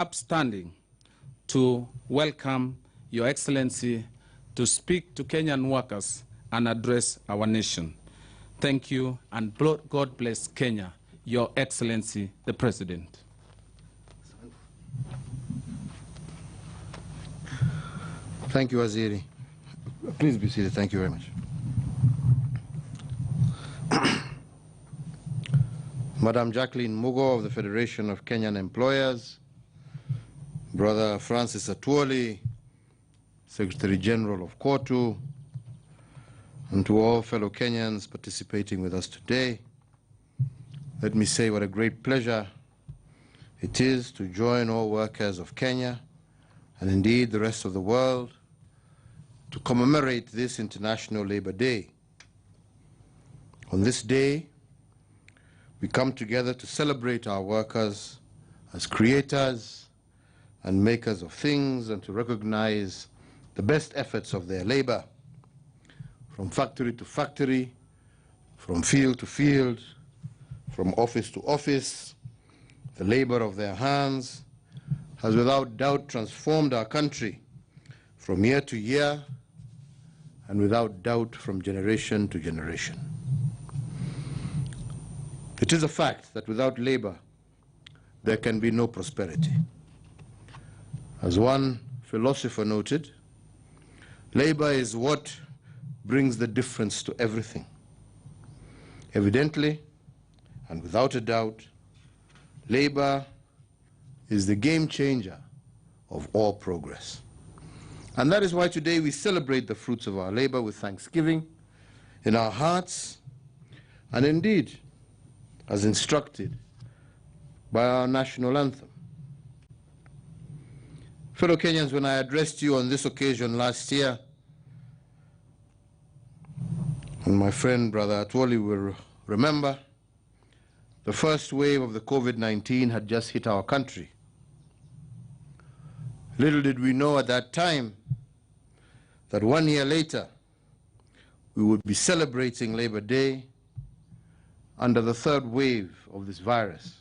upstanding to welcome Your Excellency to speak to Kenyan workers and address our nation. Thank you, and God bless Kenya, Your Excellency, the President. Thank you, Waziri. Please be seated. Thank you very much. Madam Jacqueline Mugo of the Federation of Kenyan Employers, Brother Francis Atwoli, Secretary General of KOTU, and to all fellow Kenyans participating with us today, let me say what a great pleasure it is to join all workers of Kenya and indeed the rest of the world to commemorate this International Labour Day. On this day, we come together to celebrate our workers as creators and makers of things and to recognize the best efforts of their labor, from factory to factory, from field to field, from office to office. The labor of their hands has without doubt transformed our country from year to year and without doubt from generation to generation. It is a fact that without labor, there can be no prosperity. As one philosopher noted, labor is what brings the difference to everything. Evidently, and without a doubt, labor is the game changer of all progress. And that is why today we celebrate the fruits of our labor with thanksgiving in our hearts, and indeed, as instructed by our national anthem. Fellow Kenyans, when I addressed you on this occasion last year, and my friend Brother Atwoli will remember, the first wave of the COVID-19 had just hit our country. Little did we know at that time that 1 year later, we would be celebrating Labor Day under the third wave of this virus.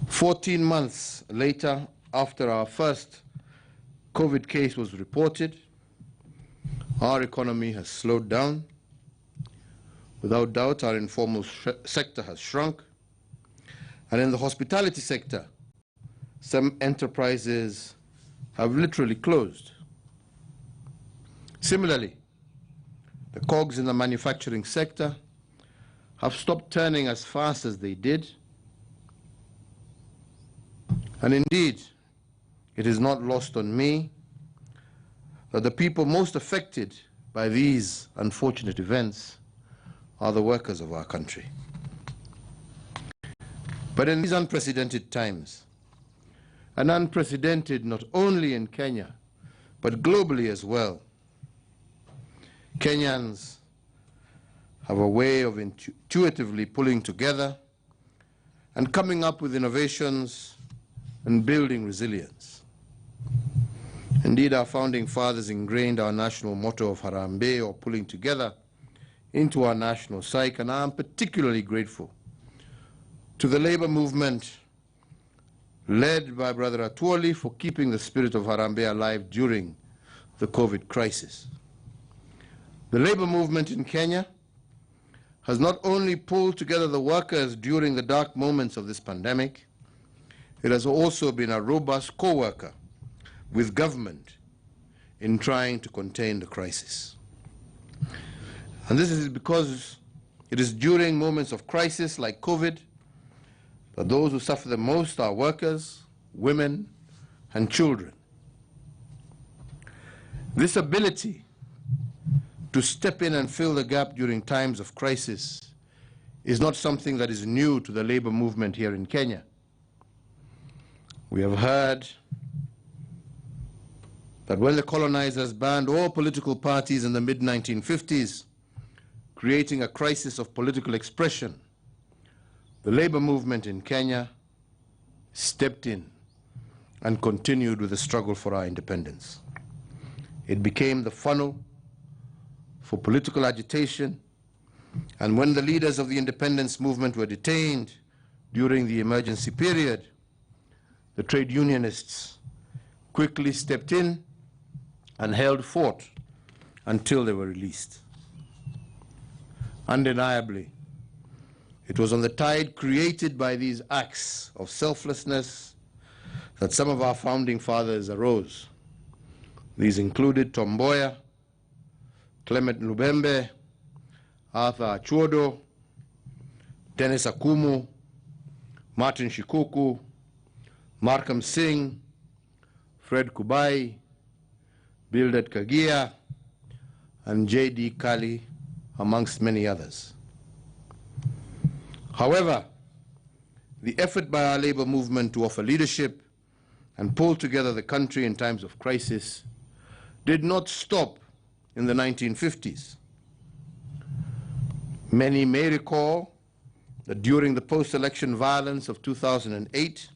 14 months later, after our first COVID case was reported, our economy has slowed down. Without doubt, our informal sector has shrunk. And in the hospitality sector, some enterprises have literally closed. Similarly, the cogs in the manufacturing sector have stopped turning as fast as they did. And indeed, it is not lost on me that the people most affected by these unfortunate events are the workers of our country. But in these unprecedented times, and unprecedented not only in Kenya, but globally as well, Kenyans have a way of intuitively pulling together and coming up with innovations and building resilience. Indeed, our founding fathers ingrained our national motto of Harambee, or pulling together, into our national psyche, and I am particularly grateful to the labor movement led by Brother Atwoli for keeping the spirit of Harambee alive during the COVID crisis. The labor movement in Kenya has not only pulled together the workers during the dark moments of this pandemic, it has also been a robust co-worker with government in trying to contain the crisis. And this is because it is during moments of crisis like COVID that those who suffer the most are workers, women, and children. This ability to step in and fill the gap during times of crisis is not something that is new to the labor movement here in Kenya. We have heard that when the colonizers banned all political parties in the mid-1950s, creating a crisis of political expression, the labor movement in Kenya stepped in and continued with the struggle for our independence. It became the funnel for political agitation, and when the leaders of the independence movement were detained during the emergency period, the trade unionists quickly stepped in and held fort until they were released. Undeniably, it was on the tide created by these acts of selflessness that some of our founding fathers arose. These included Tom Mboya, Clement Lubembe, Arthur Achuodo, Dennis Akumu, Martin Shikuku, Markham Singh, Fred Kubai, Bildad Kagia, and J.D. Kali, amongst many others. However, the effort by our labor movement to offer leadership and pull together the country in times of crisis did not stop in the 1950s. Many may recall that during the post-election violence of 2008,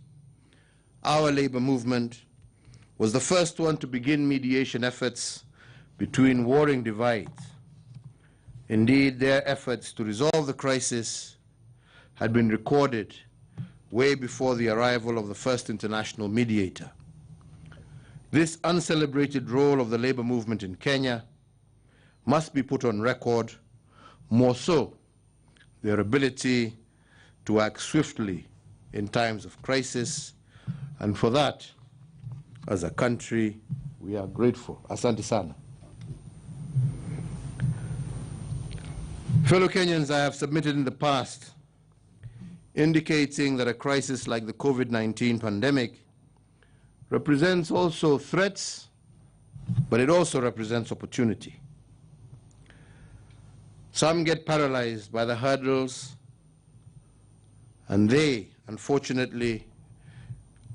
our labor movement was the first one to begin mediation efforts between warring divides. Indeed, their efforts to resolve the crisis had been recorded way before the arrival of the first international mediator. This uncelebrated role of the labor movement in Kenya must be put on record, more so their ability to act swiftly in times of crisis, and for that, as a country, we are grateful. Asante sana. Fellow Kenyans, I have submitted in the past indicating that a crisis like the COVID-19 pandemic represents also threats, but it also represents opportunity. Some get paralyzed by the hurdles, and they, unfortunately,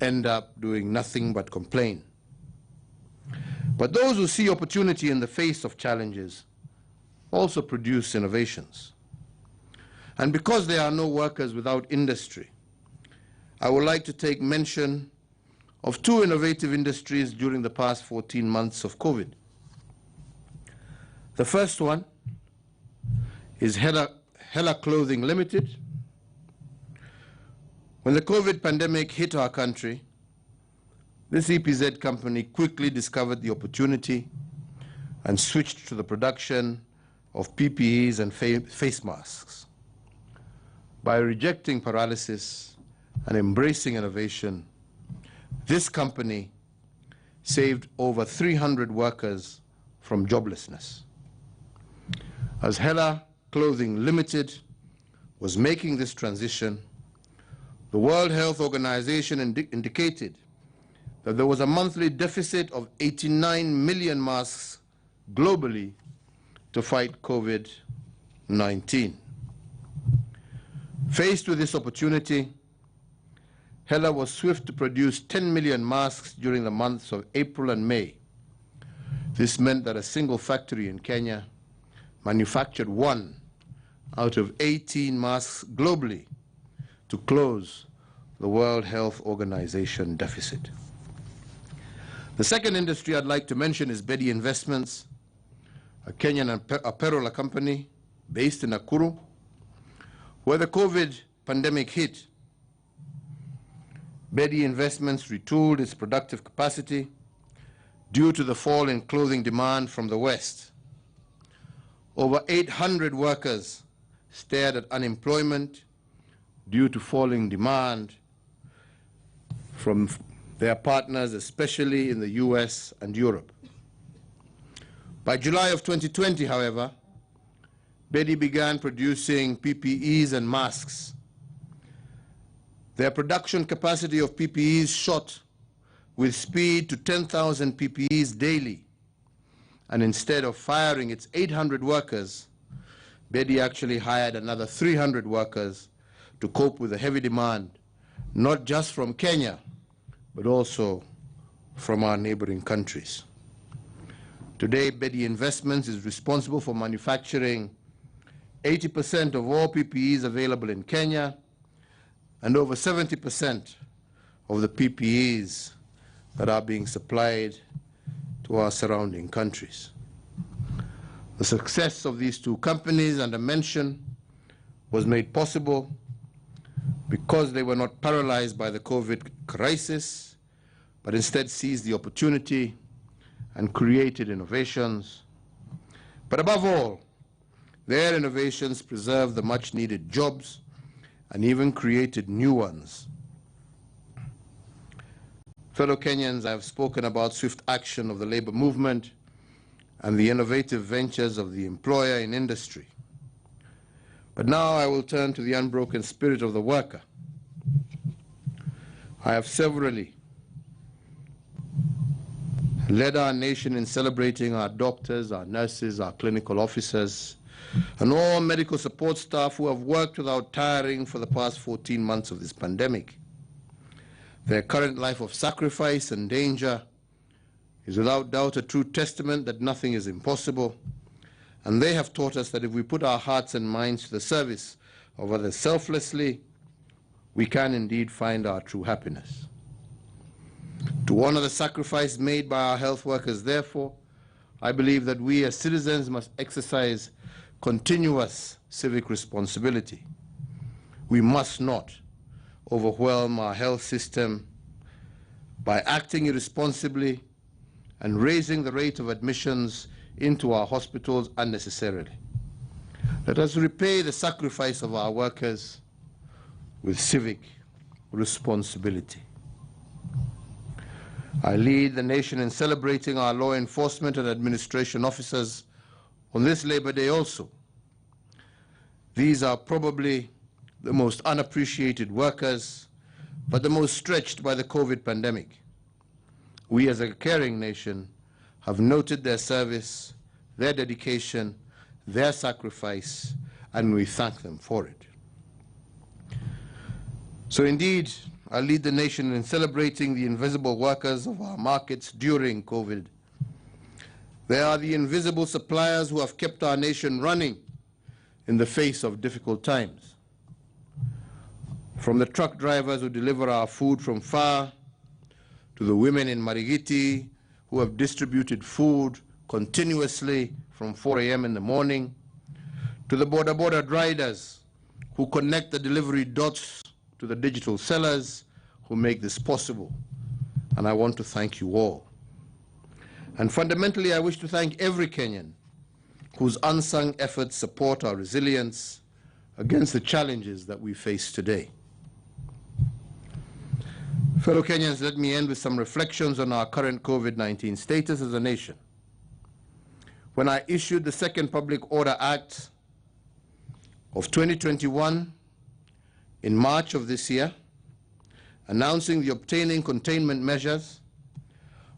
end up doing nothing but complain. But those who see opportunity in the face of challenges also produce innovations. And because there are no workers without industry, I would like to take mention of two innovative industries during the past 14 months of COVID. The first one is Hela Clothing Limited. When the COVID pandemic hit our country, this EPZ company quickly discovered the opportunity and switched to the production of PPEs and face masks. By rejecting paralysis and embracing innovation, this company saved over 300 workers from joblessness. As Hela Clothing Limited was making this transition, the World Health Organization indicated that there was a monthly deficit of 89 million masks globally to fight COVID-19. Faced with this opportunity, Hela was swift to produce 10 million masks during the months of April and May. This meant that a single factory in Kenya manufactured 1 out of 18 masks globally to close the World Health Organization deficit. The second industry I'd like to mention is Bedi Investments, a Kenyan apparel company based in Nakuru, where the COVID pandemic hit. Bedi Investments retooled its productive capacity due to the fall in clothing demand from the West. Over 800 workers stared at unemployment due to falling demand from their partners, especially in the US and Europe. By July of 2020, however, Bedi began producing PPEs and masks. Their production capacity of PPEs shot with speed to 10,000 PPEs daily. And instead of firing its 800 workers, Bedi actually hired another 300 workers to cope with the heavy demand, not just from Kenya, but also from our neighboring countries. Today, Bedi Investments is responsible for manufacturing 80% of all PPEs available in Kenya and over 70% of the PPEs that are being supplied to our surrounding countries. The success of these two companies, under mention, was made possible because they were not paralyzed by the COVID crisis, but instead seized the opportunity and created innovations. But above all, their innovations preserved the much-needed jobs and even created new ones. Fellow Kenyans, I have spoken about swift action of the labor movement and the innovative ventures of the employer in industry. But now I will turn to the unbroken spirit of the worker. I have severally led our nation in celebrating our doctors, our nurses, our clinical officers, and all medical support staff who have worked without tiring for the past 14 months of this pandemic. Their current life of sacrifice and danger is without doubt a true testament that nothing is impossible, and they have taught us that if we put our hearts and minds to the service of others selflessly, we can indeed find our true happiness. To honor the sacrifice made by our health workers, therefore, I believe that we as citizens must exercise continuous civic responsibility. We must not overwhelm our health system by acting irresponsibly and raising the rate of admissions into our hospitals unnecessarily. Let us repay the sacrifice of our workers with civic responsibility. I lead the nation in celebrating our law enforcement and administration officers on this Labor Day also. These are probably the most unappreciated workers, but the most stretched by the COVID pandemic. We as a caring nation have noted their service, their dedication, their sacrifice, and we thank them for it. So indeed, I lead the nation in celebrating the invisible workers of our markets during COVID. They are the invisible suppliers who have kept our nation running in the face of difficult times. From the truck drivers who deliver our food from far, to the women in Marigiti who have distributed food continuously from 4 a.m. in the morning, to the border riders who connect the delivery dots to the digital sellers who make this possible. And I want to thank you all. And fundamentally, I wish to thank every Kenyan whose unsung efforts support our resilience against the challenges that we face today. Fellow Kenyans, let me end with some reflections on our current COVID-19 status as a nation. When I issued the Second Public Order Act of 2021 in March of this year, announcing the obtaining containment measures,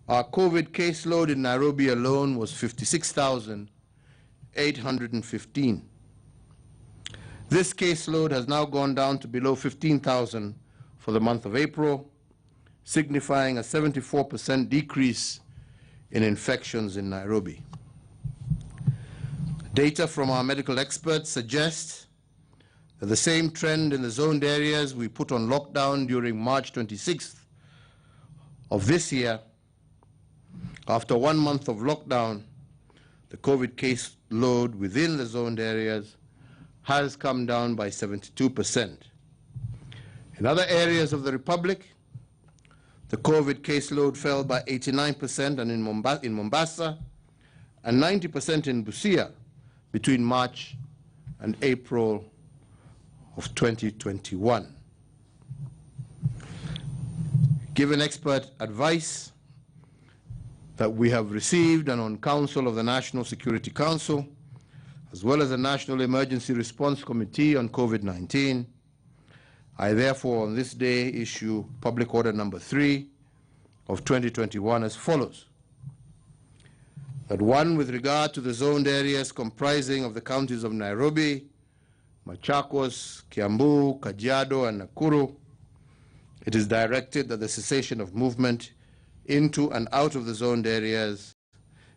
our COVID caseload in Nairobi alone was 56,815. This caseload has now gone down to below 15,000 for the month of April, signifying a 74% decrease in infections in Nairobi. Data from our medical experts suggest that the same trend in the zoned areas we put on lockdown during March 26th of this year. After 1 month of lockdown, the COVID case load within the zoned areas has come down by 72%. In other areas of the Republic, the COVID caseload fell by 89% and in Mombasa and 90% in Busia between March and April of 2021. Given expert advice that we have received and on counsel of the National Security Council, as well as the National Emergency Response Committee on COVID-19, I therefore on this day issue Public Order number 3 of 2021 as follows. That one, with regard to the zoned areas comprising of the counties of Nairobi, Machakos, Kiambu, Kajiado, and Nakuru, it is directed that the cessation of movement into and out of the zoned areas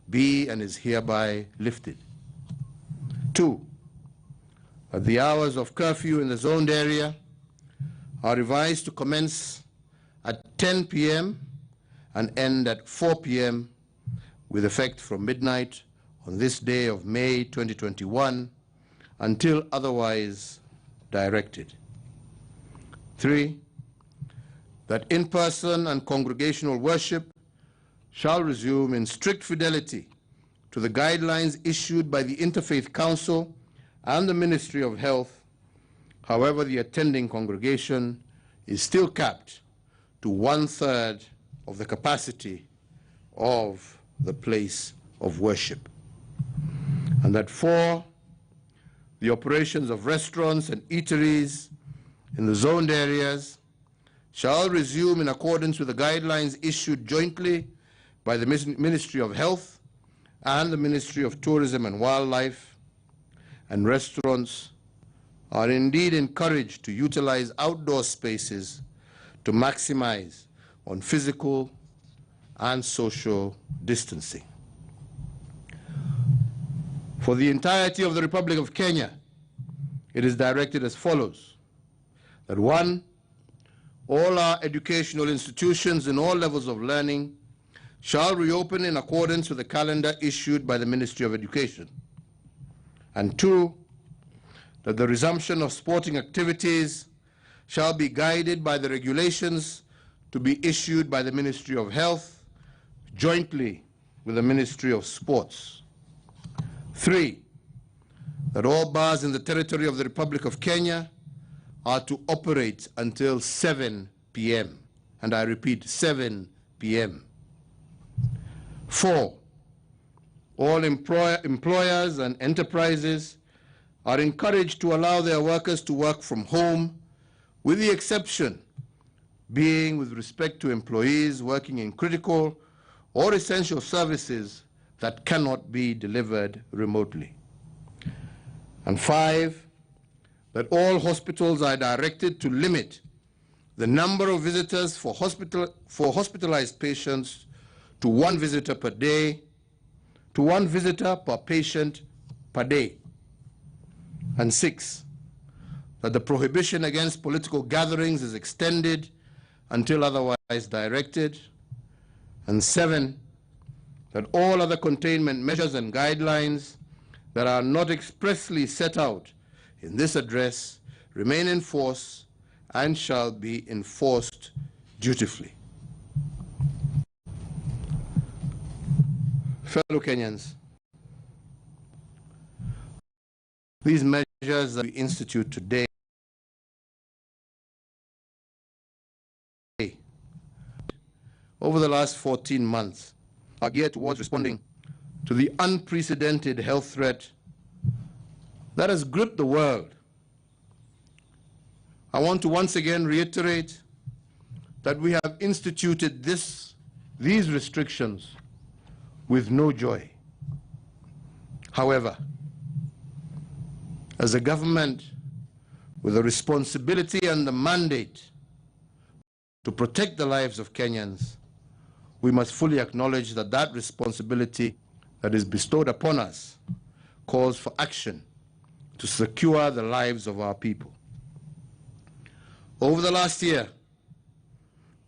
be and is hereby lifted. 2, that the hours of curfew in the zoned area are revised to commence at 10 p.m. and end at 4 p.m. with effect from midnight on this day of May 2021 until otherwise directed. 3, that in-person and congregational worship shall resume in strict fidelity to the guidelines issued by the Interfaith Council and the Ministry of Health. However, the attending congregation is still capped to 1/3 of the capacity of the place of worship. And that 4, the operations of restaurants and eateries in the zoned areas shall resume in accordance with the guidelines issued jointly by the Ministry of Health and the Ministry of Tourism and Wildlife, and restaurants are indeed encouraged to utilize outdoor spaces to maximize on physical and social distancing. For the entirety of the Republic of Kenya, it is directed as follows: that 1, all our educational institutions in all levels of learning shall reopen in accordance with the calendar issued by the Ministry of Education. And 2, that the resumption of sporting activities shall be guided by the regulations to be issued by the Ministry of Health jointly with the Ministry of Sports. 3, that all bars in the territory of the Republic of Kenya are to operate until 7 p.m. And I repeat, 7 p.m. 4, all employers and enterprises are encouraged to allow their workers to work from home, with the exception being with respect to employees working in critical or essential services that cannot be delivered remotely. And 5, that all hospitals are directed to limit the number of visitors for hospitalized patients to 1 visitor per day, to 1 visitor per patient per day. And 6, that the prohibition against political gatherings is extended until otherwise directed. And 7, that all other containment measures and guidelines that are not expressly set out in this address remain in force and shall be enforced dutifully. Fellow Kenyans, these measures that we institute today over the last 14 months are geared towards responding to the unprecedented health threat that has gripped the world. I want to once again reiterate that we have instituted these restrictions with no joy. However, as a government with a responsibility and the mandate to protect the lives of Kenyans, we must fully acknowledge that that responsibility that is bestowed upon us calls for action to secure the lives of our people. Over the last year,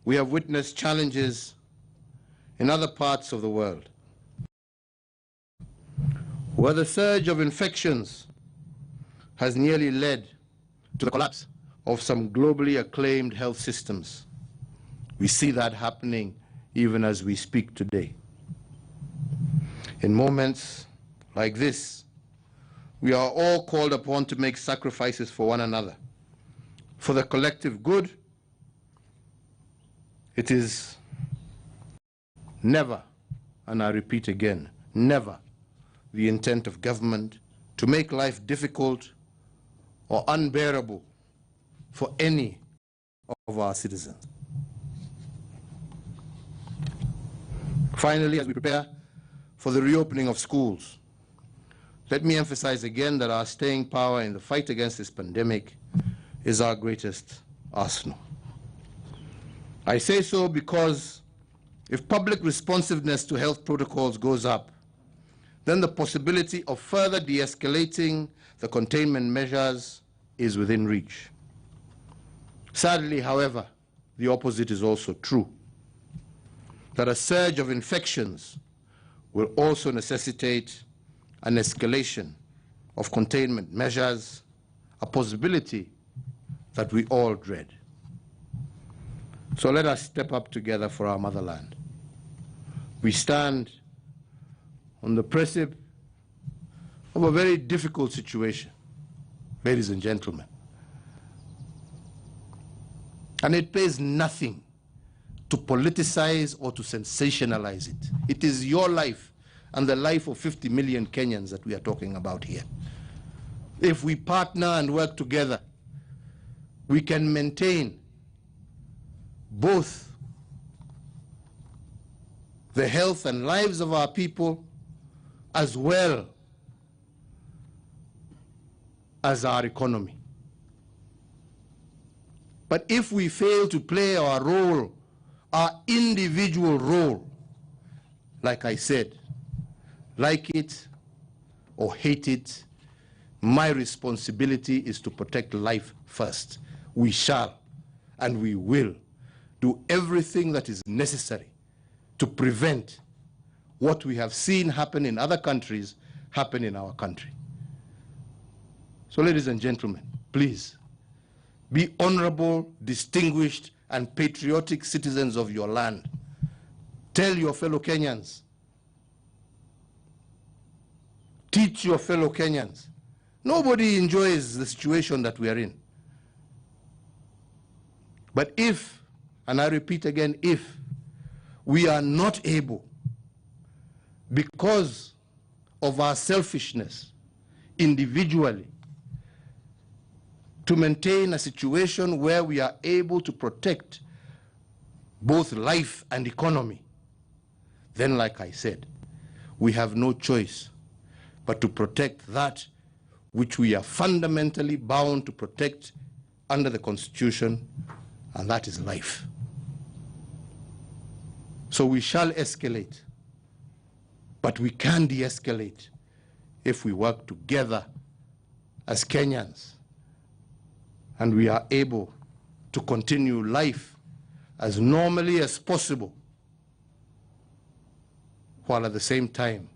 we have witnessed challenges in other parts of the world, where the surge of infections has nearly led to the collapse of some globally acclaimed health systems. We see that happening even as we speak today. In moments like this, we are all called upon to make sacrifices for one another, for the collective good. It is never, and I repeat again, never the intent of government to make life difficult or unbearable for any of our citizens. Finally, as we prepare for the reopening of schools, let me emphasize again that our staying power in the fight against this pandemic is our greatest arsenal. I say so because if public responsiveness to health protocols goes up, then the possibility of further de-escalating the containment measures is within reach. Sadly, however, the opposite is also true, that a surge of infections will also necessitate an escalation of containment measures, a possibility that we all dread. So let us step up together for our motherland. We stand on the precipice of a very difficult situation, ladies and gentlemen. And it pays nothing to politicize or to sensationalize it. It is your life and the life of 50 million Kenyans that we are talking about here. If we partner and work together, we can maintain both the health and lives of our people as well as our economy. But if we fail to play our role, our individual role, like I said, like it or hate it, my responsibility is to protect life first. We shall and we will do everything that is necessary to prevent what we have seen happen in other countries happen in our country. So ladies and gentlemen, please be honorable, distinguished, and patriotic citizens of your land. Tell your fellow Kenyans, teach your fellow Kenyans. Nobody enjoys the situation that we are in. But if, and I repeat again, if we are not able, because of our selfishness individually, to maintain a situation where we are able to protect both life and economy, then, like I said, we have no choice but to protect that which we are fundamentally bound to protect under the Constitution, and that is life. So we shall escalate, but we can de-escalate if we work together as Kenyans and we are able to continue life as normally as possible, while at the same time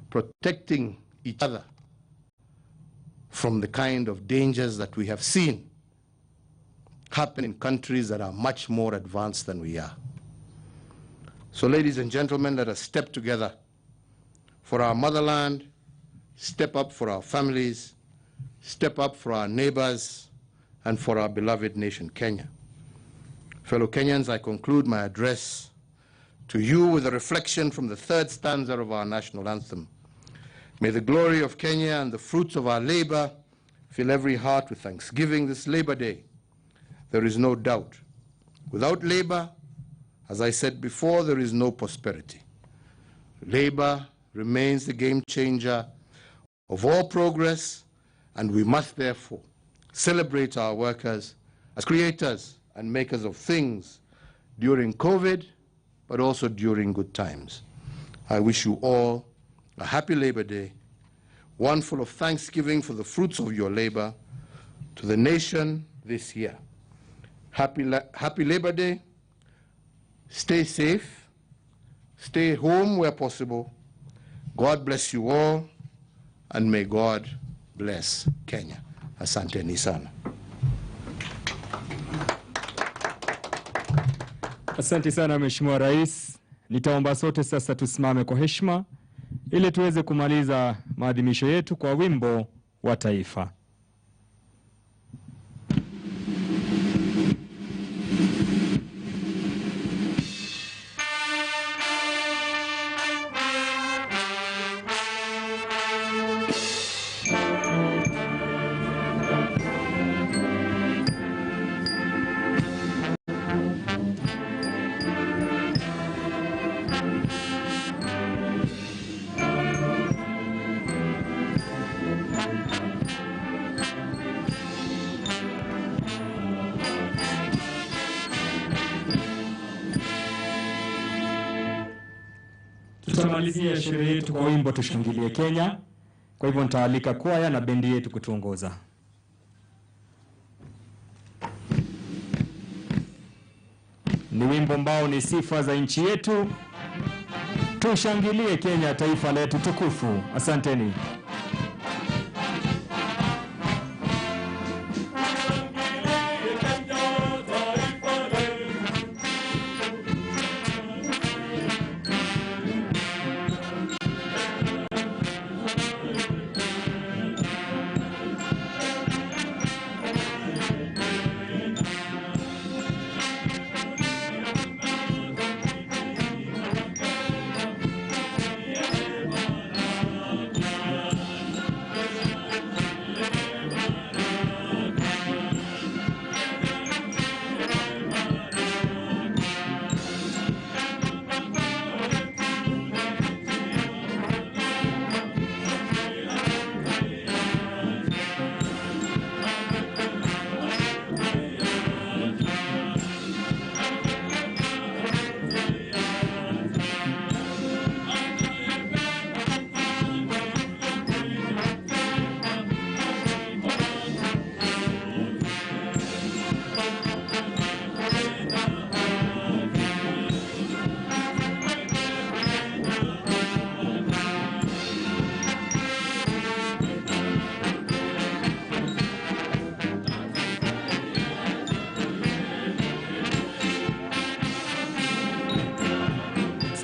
protecting each other from the kind of dangers that we have seen happen in countries that are much more advanced than we are. So ladies and gentlemen, let us step together for our motherland, step up for our families, step up for our neighbors, and for our beloved nation, Kenya. Fellow Kenyans, I conclude my address to you with a reflection from the third stanza of our national anthem. May the glory of Kenya and the fruits of our labor fill every heart with thanksgiving this Labor Day. There is no doubt. Without labor, as I said before, there is no prosperity. Labor remains the game changer of all progress, and we must therefore celebrate our workers as creators and makers of things during COVID, but also during good times. I wish you all a happy Labor Day, one full of thanksgiving for the fruits of your labor to the nation this year. Happy Labor Day. Stay safe. Stay home where possible. God bless you all, and may God bless Kenya. Asanteni sana. Asante sana Mheshimiwa Rais. Nitaomba sote sasa tusimame kwa heshima ili tuweze kumaliza maadhimisho yetu kwa wimbo wa taifa. Tutamalizia sherehe yetu kwa wimbo Tushangilie Kenya. Kwa hivyo nitaalika kwaya na bendi yetu kutuongoza. Ni wimbo ambao ni sifa za nchi yetu. Tushangilie Kenya, taifa letu tukufu. Asanteni.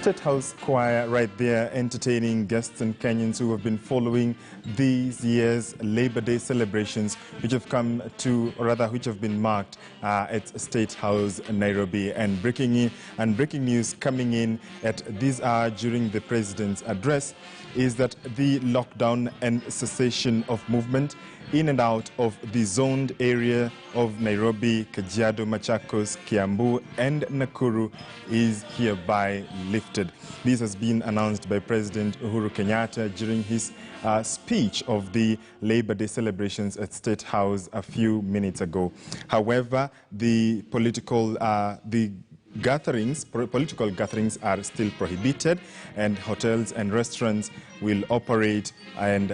State House Choir right there entertaining guests and Kenyans who have been following these year's Labor Day celebrations, which have come to, or rather which have been marked at State House Nairobi. And breaking news coming in at this hour during the President's address is that the lockdown and cessation of movement in and out of the zoned area of Nairobi, Kajiado, Machakos, Kiambu and Nakuru is hereby lifted. This has been announced by President Uhuru Kenyatta during his speech of the Labor Day celebrations at State House a few minutes ago. However, the political gatherings are still prohibited, and hotels and restaurants will operate and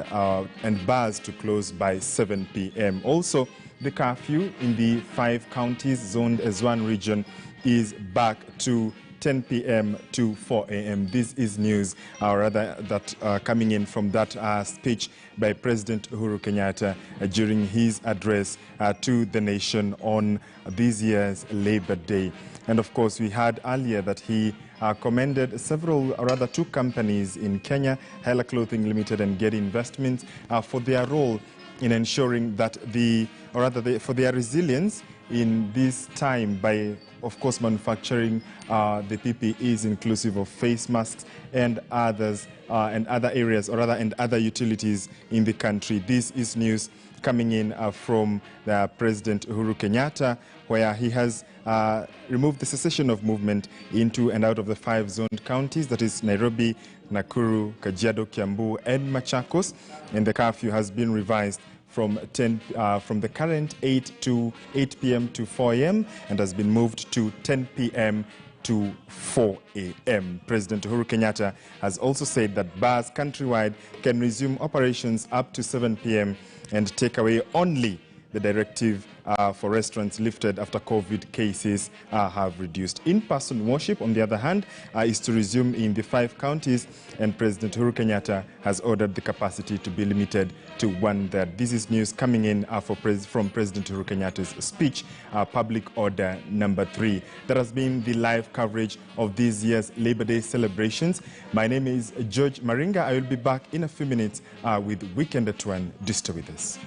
bars to close by 7 p.m. Also, the curfew in the 5 counties zoned as one region is back to 10 p.m. to 4 a.m. This is news, coming in from that speech by President Uhuru Kenyatta during his address to the nation on this year's Labor Day. And of course, we heard earlier that he commended two companies in Kenya, Hela Clothing Limited and Getty Investments, for their role in ensuring that for their resilience in this time by, of course, manufacturing the PPEs, inclusive of face masks and others, and other areas, and other utilities in the country. This is news coming in from the President Uhuru Kenyatta, where he has removed the cessation of movement into and out of the 5 zoned counties, that is Nairobi, Nakuru, Kajiado, Kiambu and Machakos, and the curfew has been revised from the current 8 p.m. to 4 a.m. and has been moved to 10 p.m. to 4 a.m. President Uhuru Kenyatta has also said that bars countrywide can resume operations up to 7 p.m. and take away only. The directive for restaurants lifted after COVID cases have reduced. In-person worship, on the other hand, is to resume in the 5 counties, and President Uhuru Kenyatta has ordered the capacity to be limited to 1/3. This is news coming in from President Uhuru Kenyatta's speech, Public Order Number 3. That has been the live coverage of this year's Labor Day celebrations. My name is George Maringa. I will be back in a few minutes with Weekend at 1. Do stay with us.